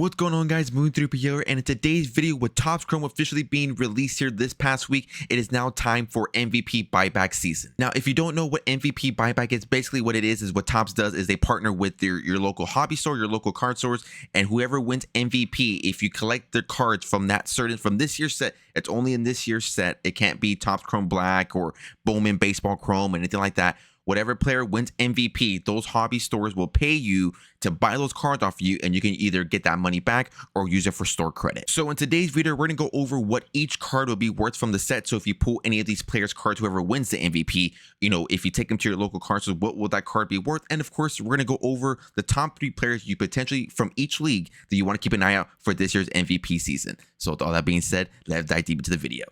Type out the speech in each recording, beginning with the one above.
What's going on, guys? Moon 3 here, and in today's video, with Topps Chrome officially being released here this past week, it is now time for MVP buyback season. Now, if you don't know what MVP buyback is, basically what it is what Topps does is they partner with your local hobby store, your local card stores, and whoever wins MVP, if you collect the cards from this year's set, it's only in this year's set. It can't be Topps Chrome Black or Bowman Baseball Chrome, anything like that. Whatever player wins MVP, those hobby stores will pay you to buy those cards off you, and you can either get that money back or use it for store credit. So in today's video, we're going to go over what each card will be worth from the set. So if you pull any of these players' cards, whoever wins the MVP, if you take them to your local card stores, what will that card be worth? And of course, we're going to go over the top 3 players you potentially from each league that you want to keep an eye out for this year's MVP season. So with all that being said, let's dive deep into the video.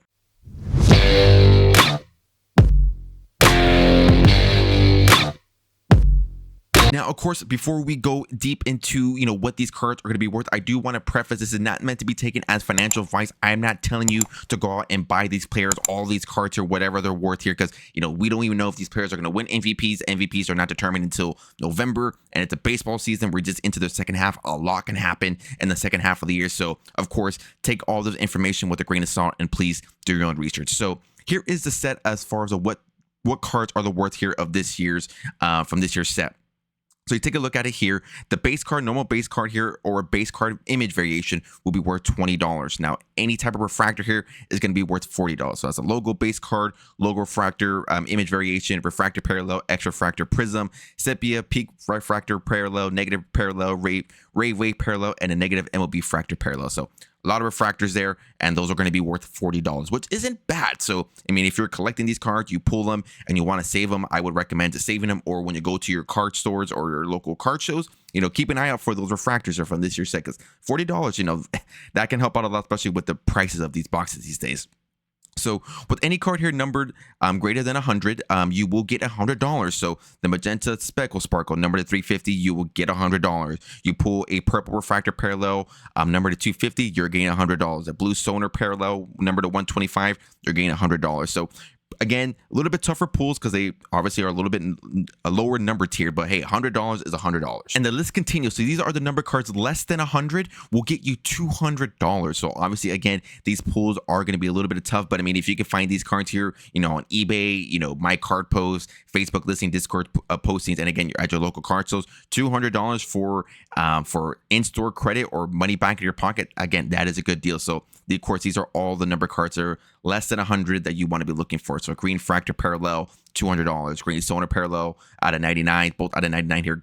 Now, of course, before we go deep into, what these cards are going to be worth, I do want to preface this is not meant to be taken as financial advice. I am not telling you to go out and buy these players, all these cards or whatever they're worth here, because, we don't even know if these players are going to win MVPs. MVPs are not determined until November, and it's a baseball season. We're just into the second half. A lot can happen in the second half of the year. So, of course, take all this information with a grain of salt and please do your own research. So here is the set as far as what cards are the worth here of this year's, from this year's set. So you take a look at it here. The base card, normal base card here, or a base card image variation will be worth $20. Now, any type of refractor here is going to be worth $40. So that's a logo base card, logo refractor, image variation, refractor parallel, X refractor prism, sepia, peak refractor parallel, negative parallel, ray wave parallel, and a negative MLB fractor parallel. So a lot of refractors there, and those are going to be worth $40, which isn't bad. So, if you're collecting these cards, you pull them and you want to save them, I would recommend saving them, or when you go to your card stores or your local card shows, keep an eye out for those refractors from this year's set, because $40, that can help out a lot, especially with the prices of these boxes these days. So with any card here numbered greater than 100, you will get $100. So the magenta speckle sparkle numbered to 350, you will get $100. You pull a purple refractor parallel numbered to 250, you're getting $100. A blue sonar parallel numbered to 125, you're getting $100. So again, a little bit tougher pulls because they obviously are a little bit a lower number tier, but hey, $100 is $100. And the list continues. So these are the number cards less than 100 will get you $200. So obviously, again, these pulls are going to be a little bit tough, but if you can find these cards here, on eBay, my card post, Facebook listing, Discord postings, and again, you're at your local card stores, $200 for in-store credit or money back in your pocket. Again, that is a good deal. So of course, these are all the number cards that are less than 100 that you want to be looking for. So green fractor parallel, $200. Green sonar parallel out of 99, both out of 99 here.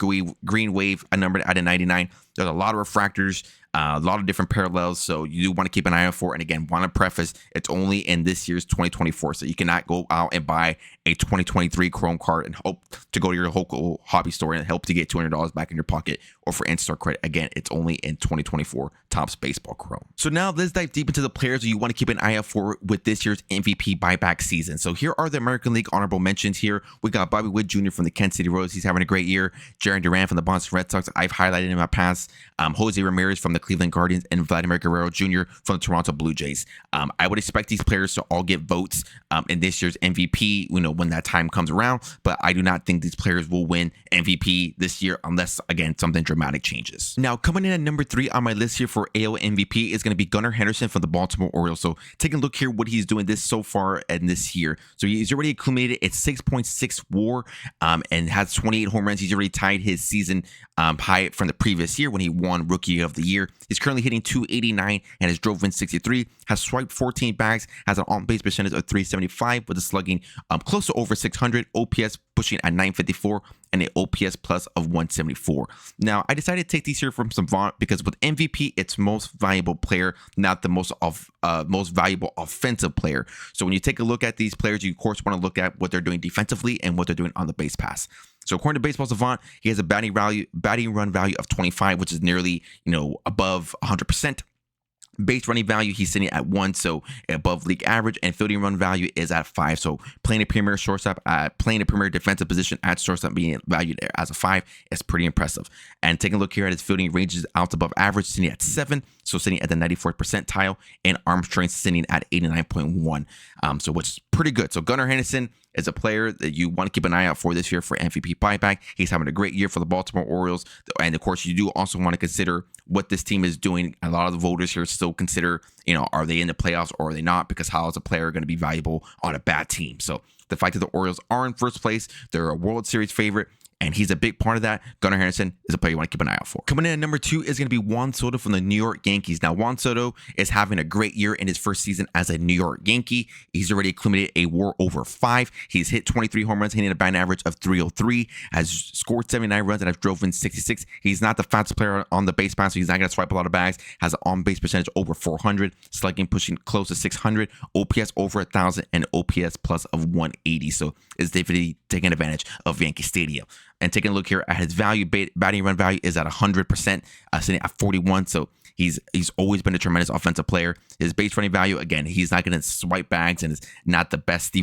Green wave, a number out of 99. There's a lot of refractors, a lot of different parallels, so you do want to keep an eye out for. And again, want to preface, it's only in this year's 2024, so you cannot go out and buy a 2023 Chrome card and hope to go to your local hobby store and help to get $200 back in your pocket or for in-store credit. Again, it's only in 2024 Topps Baseball Chrome. So now let's dive deep into the players that you want to keep an eye out for with this year's MVP buyback season. So here are the American League honorable mentions here. We got Bobby Witt Jr. from the Kansas City Royals. He's having a great year. Jarren Duran from the Boston Red Sox. I've highlighted in my past. Jose Ramirez from the Cleveland Guardians, and Vladimir Guerrero Jr. from the Toronto Blue Jays. I would expect these players to all get votes in this year's MVP, when that time comes around, but I do not think these players will win MVP this year unless, again, something dramatic changes. Now, coming in at number 3 on my list here for AL MVP is going to be Gunnar Henderson from the Baltimore Orioles. So taking a look here what he's doing this so far in this year. So he's already accumulated at 6.6 WAR and has 28 home runs. He's already tied his season high from the previous year when he won Rookie of the Year. He's currently hitting .289 and has drove in 63, has swiped 14 bags, has an on-base percentage of .375 with a slugging close to over 600, OPS pushing at .954, and an OPS plus of 174. Now, I decided to take these here from Savant because with MVP, it's most valuable player, not the most valuable offensive player. So when you take a look at these players, you of course want to look at what they're doing defensively and what they're doing on the base pass. So according to Baseball Savant, he has a batting run value of 25, which is nearly, above 100%. Base running value, he's sitting at 1, so above league average, and fielding run value is at 5. So playing a premier shortstop, playing a premier defensive position at shortstop, being valued as a 5 is pretty impressive. And taking a look here at his fielding ranges out above average, sitting at 7, so sitting at the 94th percentile, and arm strength sitting at 89.1, so which is pretty good. So Gunnar Henderson is a player that you want to keep an eye out for this year for MVP buyback. He's having a great year for the Baltimore Orioles. And of course, you do also want to consider what this team is doing. A lot of the voters here still consider, are they in the playoffs or are they not? Because how is a player going to be valuable on a bad team? So the fact that the Orioles are in first place, they're a World Series favorite, and he's a big part of that. Gunnar Henderson is a player you want to keep an eye out for. Coming in at number 2 is going to be Juan Soto from the New York Yankees. Now, Juan Soto is having a great year in his first season as a New York Yankee. He's already accumulated a WAR over 5. He's hit 23 home runs, hitting a batting average of 303, has scored 79 runs, and has drove in 66. He's not the fastest player on the base pass, so he's not going to swipe a lot of bags. Has an on-base percentage over 400, slugging pushing close to 600, OPS over 1,000, and OPS plus of 180. So is definitely taking advantage of Yankee Stadium. And taking a look here at his value, batting run value is at 100%, sitting at 41. So he's always been a tremendous offensive player. His base running value, again, he's not going to swipe bags and is not the best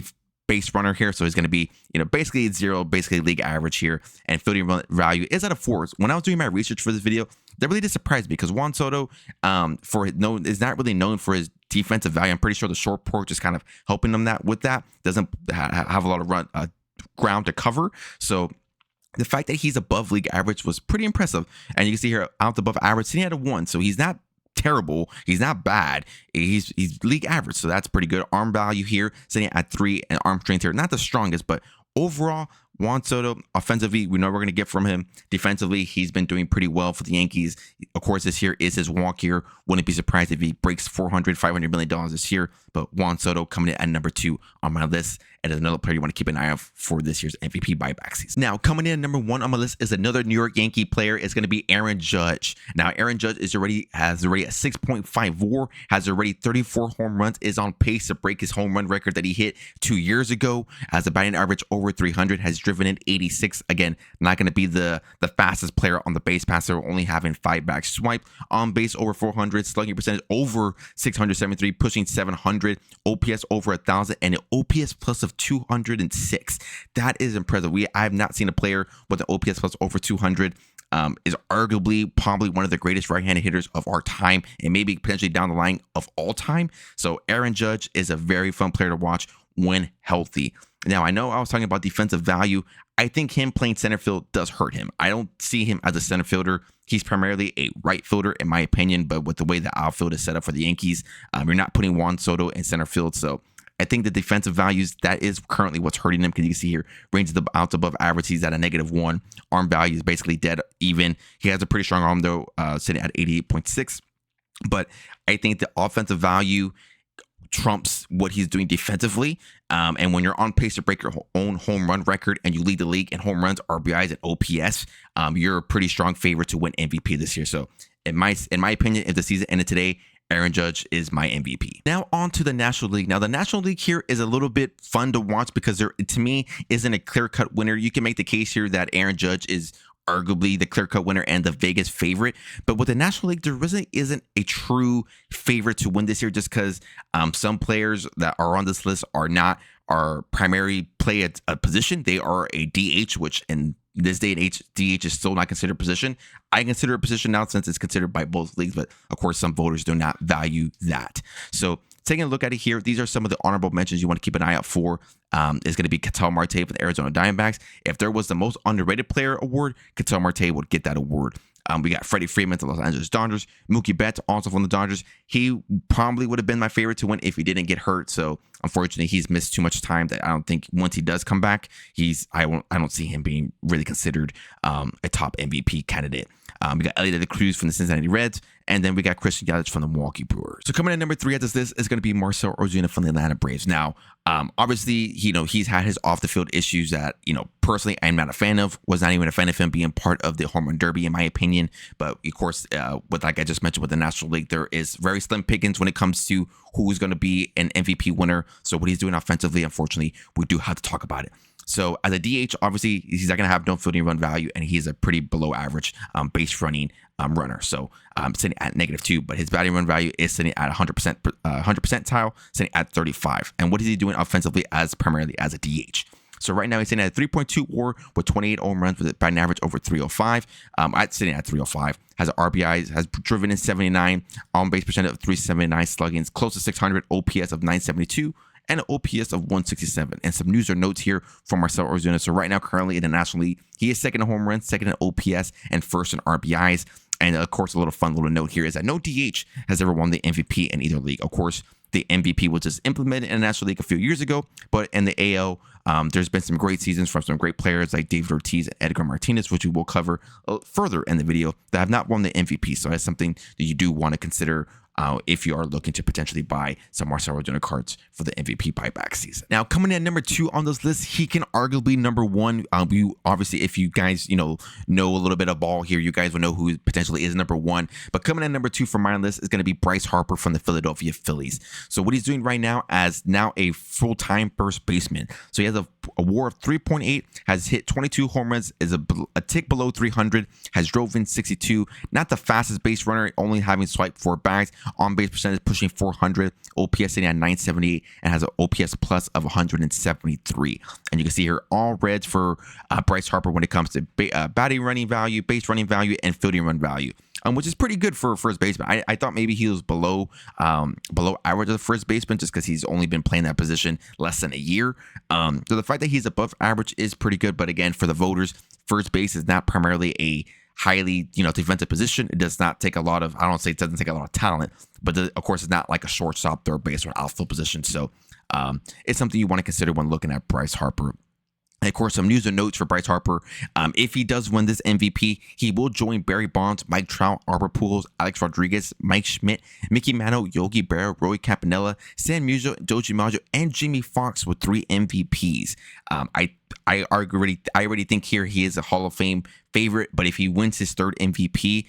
base runner here. So he's going to be, basically 0, basically league average here. And fielding run value is at a 4. When I was doing my research for this video, that really did surprise me because Juan Soto is not really known for his defensive value. I'm pretty sure the short porch is kind of helping him with that. Doesn't have a lot of ground to cover. So the fact that he's above league average was pretty impressive. And you can see here out above average, sitting at a 1. So he's not terrible. He's not bad. He's league average. So that's pretty good. Arm value here, sitting at 3, and arm strength here, not the strongest, but overall, Juan Soto, offensively, we know we're going to get from him. Defensively, he's been doing pretty well for the Yankees. Of course, this year is his walk year. Wouldn't be surprised if he breaks $400 million this year. But Juan Soto coming in at number 2 on my list, and is another player you want to keep an eye out for this year's MVP buyback season. Now, coming in at number 1 on my list is another New York Yankee player. It's going to be Aaron Judge. Now, Aaron Judge has already a 6.5 WAR, has already 34 home runs, is on pace to break his home run record that he hit 2 years ago. Has a batting average over 300, has driven in 86. Again, not going to be the fastest player on the base passer, only having 5 back swipe. On base over 400, slugging percentage over 673, pushing 700, OPS over 1,000, and an OPS plus of 206. That is impressive. I have not seen a player with an OPS plus over 200. Is arguably probably one of the greatest right-handed hitters of our time, and maybe potentially down the line of all time. So Aaron Judge is a very fun player to watch when healthy. Now, I know I was talking about defensive value. I think him playing center field does hurt him. I don't see him as a center fielder. He's primarily a right fielder, in my opinion, but with the way the outfield is set up for the Yankees, you're not putting Juan Soto in center field. So I think the defensive values, that is currently what's hurting him, because you can see here, range out above average, he's at a -1. Arm value is basically dead even. He has a pretty strong arm, though, sitting at 88.6. But I think the offensive value trumps what he's doing defensively. And when you're on pace to break your own home run record and you lead the league in home runs, RBIs, and OPS, you're a pretty strong favorite to win MVP this year. So in my opinion, if the season ended today, Aaron Judge is my MVP. Now on to the National League. Now the National League here is a little bit fun to watch because there, to me, isn't a clear-cut winner. You can make the case here that Aaron Judge is arguably the clear-cut winner and the Vegas favorite. But with the National League, there really isn't a true favorite to win this year, just because some players that are on this list are not our primary play at a position. They are a DH, which in this day and age, DH is still not considered a position. I consider it a position now since it's considered by both leagues, but of course some voters do not value that. So taking a look at it here, these are some of the honorable mentions you want to keep an eye out for. Is going to be Ketel Marte for the Arizona Diamondbacks. If there was the most underrated player award, Ketel Marte would get that award. We got Freddie Freeman to Los Angeles Dodgers. Mookie Betts also from the Dodgers. He probably would have been my favorite to win if he didn't get hurt. So unfortunately, he's missed too much time that I don't think once he does come back, I don't see him being really considered a top MVP candidate. We got Elliot de la Cruz from the Cincinnati Reds, and then we got Christian Yelich from the Milwaukee Brewers. So coming in at number 3 at this list is going to be Marcell Ozuna from the Atlanta Braves. Now, obviously, he's had his off the field issues that, personally, I'm not a fan of. Was not even a fan of him being part of the home run derby, in my opinion. But of course, like I just mentioned with the National League, there is very slim pickings when it comes to who is going to be an MVP winner. So what he's doing offensively, unfortunately, we do have to talk about it. So as a DH, obviously he's not going to have no fielding run value, and he's a pretty below average base running runner. So sitting at -2, but his batting run value is sitting at 100%, 100 percentile, sitting at 35. And what is he doing offensively as primarily as a DH? So right now he's sitting at 3.2 WAR with 28 home runs with a batting average over 305. Sitting at 305, has an RBI, has driven in 79, on base percentage of 379, slugging close to 600, OPS of 972. And an OPS of 167. And some news or notes here from Marcell Ozuna. So right now, currently in the National League, he is second in home runs, second in OPS, and first in RBIs. And of course, a little fun little note here is that no DH has ever won the MVP in either league. Of course, the MVP was just implemented in the National League a few years ago, but in the AL, there's been some great seasons from some great players like David Ortiz and Edgar Martinez, which we will cover further in the video, that have not won the MVP. So that's something that you do want to consider if you are looking to potentially buy some Marcell Ozuna cards for the MVP buyback season. Now, coming in at number 2 on this list, he can arguably number 1. You obviously, if you guys know a little bit of ball here, you guys will know who potentially is number 1. But coming in number 2 for my list is going to be Bryce Harper from the Philadelphia Phillies. So what he's doing right now as now a full-time first baseman. So he has a WAR of 3.8, has hit 22 home runs, is a tick below 300, has drove in 62. Not the fastest base runner, only having swiped 4 bags. On base percentage pushing 400, OPS sitting at 978, and has an OPS plus of 173. And you can see here all reds for Bryce Harper when it comes to batting running value, base running value, and fielding run value. Which is pretty good for a first baseman. I thought maybe he was below average as a first baseman just because he's only been playing that position less than a year. So the fact that he's above average is pretty good. But again, for the voters, first base is not primarily a highly defensive position. It does not take a lot of, I don't say it doesn't take a lot of talent, but of course it's not like a shortstop, third base, or an outfield position. So it's something you want to consider when looking at Bryce Harper. And of course, some news and notes for Bryce Harper. If he does win this MVP, he will join Barry Bonds, Mike Trout, Albert Pujols, Alex Rodriguez, Mike Schmidt, Mickey Mantle, Yogi Berra, Roy Campanella, San Musial, Joji Maggio, and Jimmy Fox with 3 MVPs. I already think here he is a Hall of Fame favorite, but if he wins his 3rd MVP,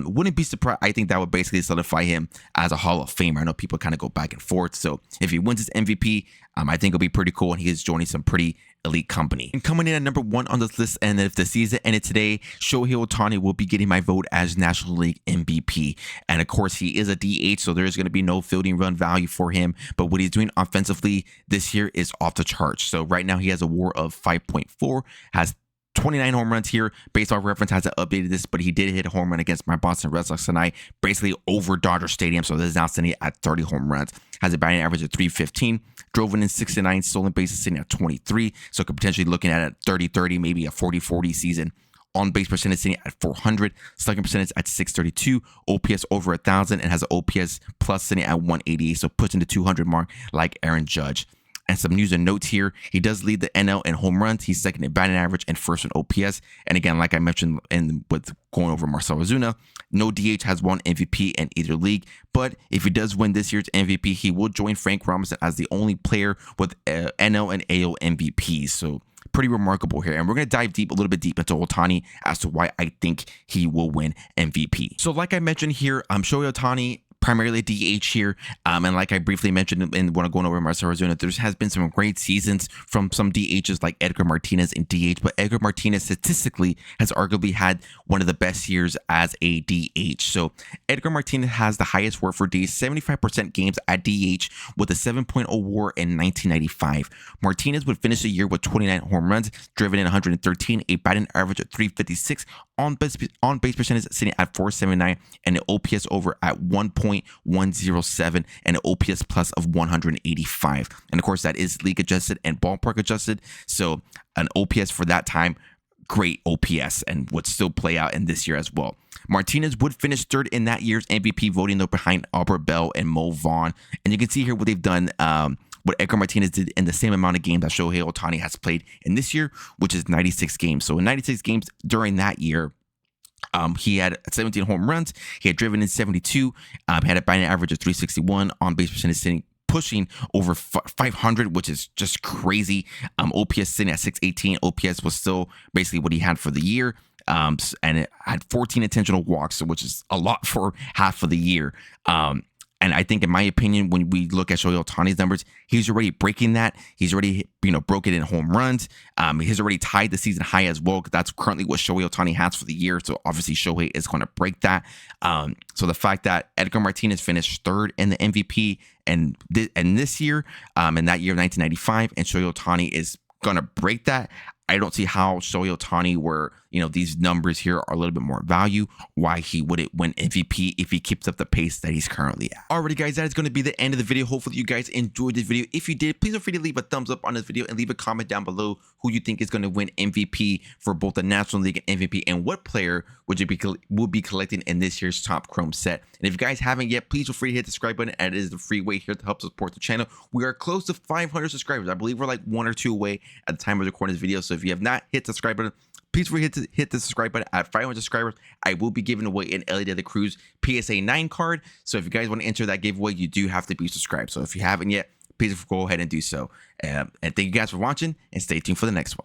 wouldn't be surprised. I think that would basically solidify him as a Hall of Famer. I know people kind of go back and forth. So if he wins his MVP, I think it'll be pretty cool, and he is joining some pretty elite company. And coming in at number 1 on this list, and if the season ended today, Shohei Ohtani will be getting my vote as National League MVP. And of course, he is a DH, so there's going to be no fielding run value for him. But what he's doing offensively this year is off the charts. So right now he has a WAR of 5.4, has 29 home runs here. Baseball Reference hasn't updated this, but he did hit a home run against my Boston Red Sox tonight, basically over Dodger Stadium. So this is now sitting at 30 home runs. Has a batting average of 315. Drove in 69, stolen bases sitting at 23. So could potentially looking at a 30-30, maybe a 40-40 season. On base percentage sitting at 400, slugging percentage at 632, OPS over 1,000, and has an OPS plus sitting at 188. So pushing the 200 mark like Aaron Judge. And some news and notes here. He does lead the NL in home runs. He's second in batting average and first in OPS. And again, like I mentioned with going over Marcell Ozuna, no DH has won MVP in either league. But if he does win this year's MVP, he will join Frank Robinson as the only player with NL and AL MVPs. So pretty remarkable here. And we're going to dive a little bit deep into Ohtani as to why I think he will win MVP. So like I mentioned here, Shohei Ohtani, primarily DH here, and like I briefly mentioned when going over Marcell Ozuna, there has been some great seasons from some DHs like Edgar Martinez in DH, but Edgar Martinez statistically has arguably had one of the best years as a DH. So Edgar Martinez has the highest WAR for D, 75% games at DH with a 7.0 WAR in 1995. Martinez would finish the year with 29 home runs, driven in 113, a batting average of 356, on base percentage sitting at 479, and an OPS over at 1.107, and an OPS plus of 185. And of course, that is league adjusted and ballpark adjusted. So an OPS for that time, great OPS, and would still play out in this year as well. Martinez would finish 3rd in that year's MVP voting, though, behind Albert Bell and Mo Vaughn. And you can see here what they've done. What Edgar Martinez did in the same amount of games that Shohei Ohtani has played in this year, which is 96 games. So in 96 games during that year, he had 17 home runs. He had driven in 72. Had a batting average of 361. On base percentage sitting pushing over 500, which is just crazy. OPS sitting at 618. OPS was still basically what he had for the year. And it had 14 intentional walks, which is a lot for half of the year. And I think, in my opinion, when we look at Shohei Ohtani's numbers, he's already breaking that. He's already, broken in home runs. He's already tied the season high as well. That's currently what Shohei Ohtani has for the year. So obviously Shohei is going to break that. So the fact that Edgar Martinez finished third in the MVP and this year, in that year of 1995, and Shohei Ohtani is going to break that. I don't see how Shohei Ohtani, where these numbers here are a little bit more value, why he wouldn't win MVP if he keeps up the pace that he's currently at. Alrighty, guys, that is going to be the end of the video. Hopefully you guys enjoyed this video. If you did, please don't forget to leave a thumbs up on this video and leave a comment down below who you think is going to win MVP for both the National League and MVP, and what player will be collecting in this year's Top Chrome set. And if you guys haven't yet, please feel free to hit the subscribe button, and it is the free way here to help support the channel. We are close to 500 subscribers. I believe we're like 1 or 2 away at the time of recording this video. So if you have not hit the subscribe button, please hit the subscribe button. At 500 subscribers, I will be giving away an Ellie De La Cruz PSA 9 card. So if you guys want to enter that giveaway, you do have to be subscribed. So if you haven't yet, please go ahead and do so. And thank you guys for watching, and stay tuned for the next one.